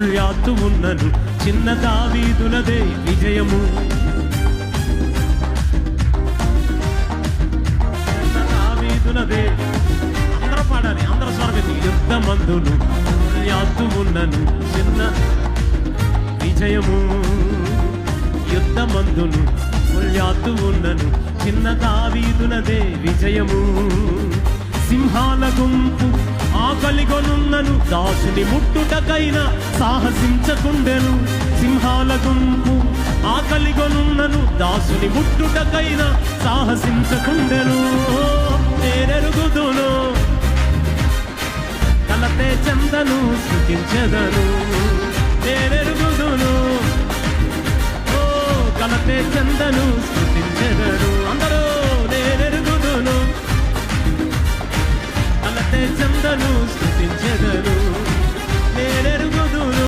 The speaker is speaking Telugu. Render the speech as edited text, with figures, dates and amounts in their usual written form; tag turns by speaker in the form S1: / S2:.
S1: యాతు ఉన్నను చిన్న దావీదునదే విజయము. దావీదునదే అందరూ పాడాలి, అందరూ స్వరమెత్తి. యుద్ధమందును యాతు ఉన్నను చిన్న విజయము. యుద్ధమందును యాతు ఉన్నను చిన్న దావీదునదే విజయము. సింహాల గుంపు ఆకలిగొనున్నను దాసుని ముట్టుటకైనా సాహసించకుండెను. సింహాల గుంపు ఆకలిగొనున్నను దాసుని ముట్టుటకైనా సాహసించకుండెను. నేనెరుగుదును కలతే చందను స్తుతించెదను.